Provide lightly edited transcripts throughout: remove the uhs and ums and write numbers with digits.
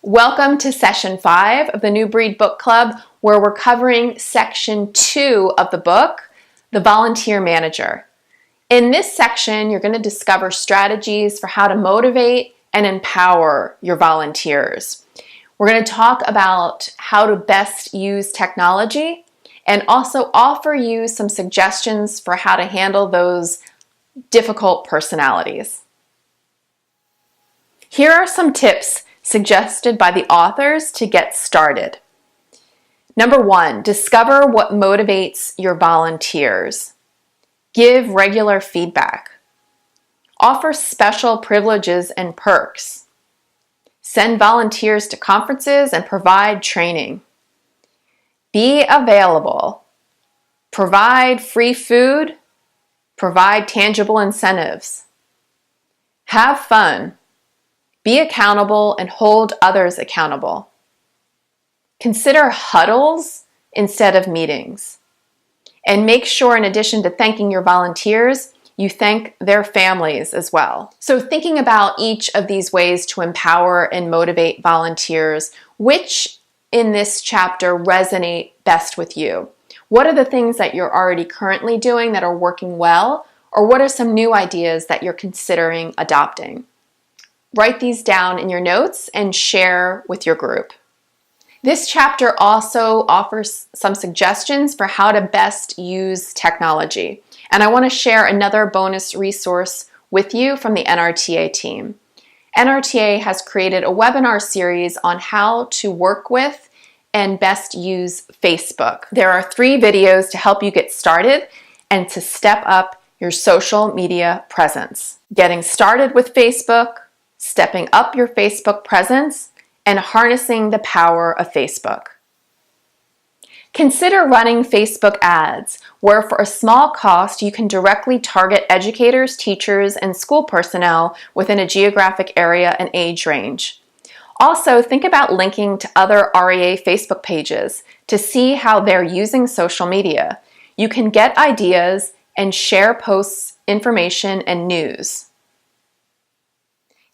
Welcome to Session 5 of the New Breed Book Club, where we're covering Section 2 of the book, The Volunteer Manager. In this section, you're going to discover strategies for how to motivate and empower your volunteers. We're going to talk about how to best use technology and also offer you some suggestions for how to handle those difficult personalities. Here are some tips suggested by the authors to get started. Number 1, discover what motivates your volunteers. Give regular feedback. Offer special privileges and perks. Send volunteers to conferences and provide training. Be available. Provide free food. Provide tangible incentives. Have fun. Be accountable and hold others accountable. Consider huddles instead of meetings. And make sure, in addition to thanking your volunteers, you thank their families as well. So thinking about each of these ways to empower and motivate volunteers, which in this chapter resonate best with you? What are the things that you're already currently doing that are working well? Or what are some new ideas that you're considering adopting? Write these down in your notes and share with your group. This chapter also offers some suggestions for how to best use technology. And I want to share another bonus resource with you from the NRTA team. NRTA has created a webinar series on how to work with and best use Facebook. There are 3 videos to help you get started and to step up your social media presence. Getting started with Facebook, stepping up your Facebook presence, and harnessing the power of Facebook. Consider running Facebook ads, where for a small cost you can directly target educators, teachers, and school personnel within a geographic area and age range. Also, think about linking to other REA Facebook pages to see how they're using social media. You can get ideas and share posts, information, and news.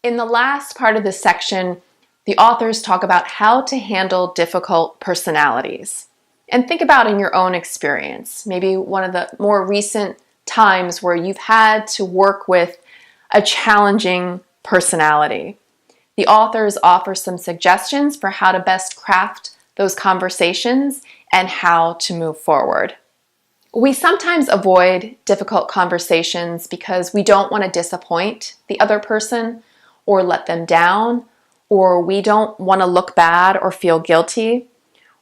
In the last part of this section, the authors talk about how to handle difficult personalities. And think about in your own experience, maybe one of the more recent times where you've had to work with a challenging personality. The authors offer some suggestions for how to best craft those conversations and how to move forward. We sometimes avoid difficult conversations because we don't want to disappoint the other person or let them down, or we don't want to look bad or feel guilty,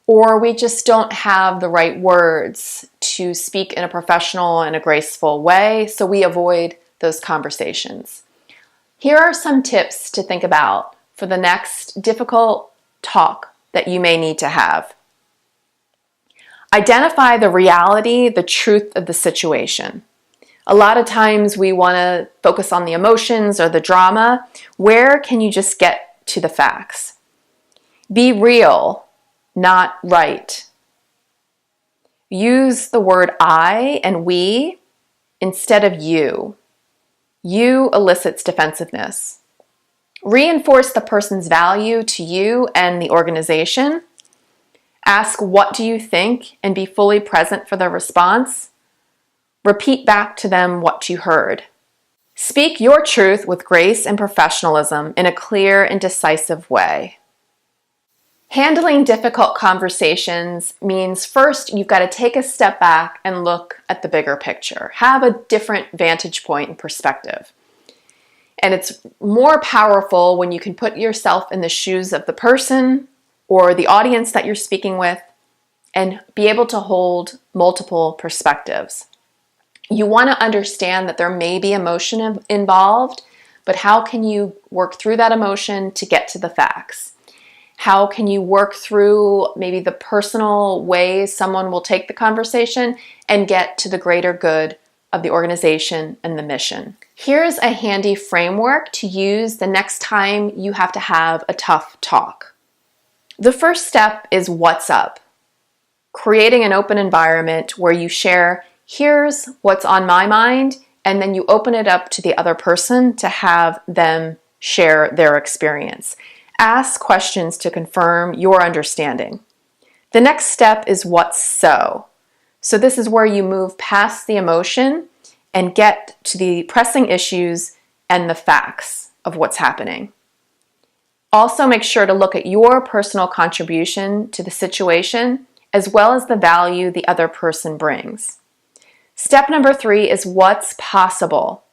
or we just don't have the right words to speak in a professional and a graceful way, so we avoid those conversations. Here are some tips to think about for the next difficult talk that you may need to have. Identify the reality, the truth of the situation. A lot of times we want to focus on the emotions or the drama. Where can you just get to the facts? Be real, not right. Use the word I and we instead of you. You elicits defensiveness. Reinforce the person's value to you and the organization. Ask, what do you think, and be fully present for their response. Repeat back to them what you heard. Speak your truth with grace and professionalism in a clear and decisive way. Handling difficult conversations means first you've got to take a step back and look at the bigger picture. Have a different vantage point and perspective. And it's more powerful when you can put yourself in the shoes of the person or the audience that you're speaking with and be able to hold multiple perspectives. You want to understand that there may be emotion involved, but how can you work through that emotion to get to the facts? How can you work through maybe the personal ways someone will take the conversation and get to the greater good of the organization and the mission? Here's a handy framework to use the next time you have to have a tough talk. The first step is what's up. Creating an open environment where you share, here's what's on my mind, and then you open it up to the other person to have them share their experience. Ask questions to confirm your understanding. The next step is what's so. So this is where you move past the emotion and get to the pressing issues and the facts of what's happening. Also, make sure to look at your personal contribution to the situation as well as the value the other person brings. Step number 3 is what's possible.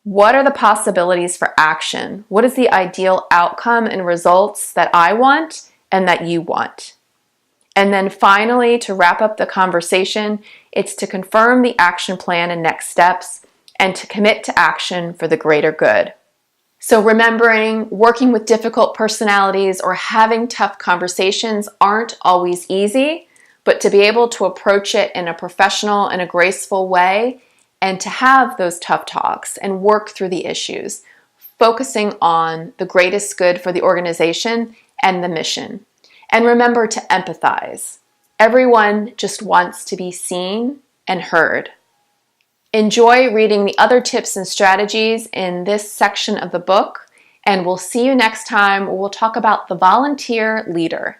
What are the possibilities for action? What is the ideal outcome and results that I want and that you want? And then finally, to wrap up the conversation, it's to confirm the action plan and next steps and to commit to action for the greater good. So remembering, working with difficult personalities or having tough conversations aren't always easy, but to be able to approach it in a professional and a graceful way and to have those tough talks and work through the issues, focusing on the greatest good for the organization and the mission. And remember to empathize. Everyone just wants to be seen and heard. Enjoy reading the other tips and strategies in this section of the book, and we'll see you next time. We'll talk about the volunteer leader.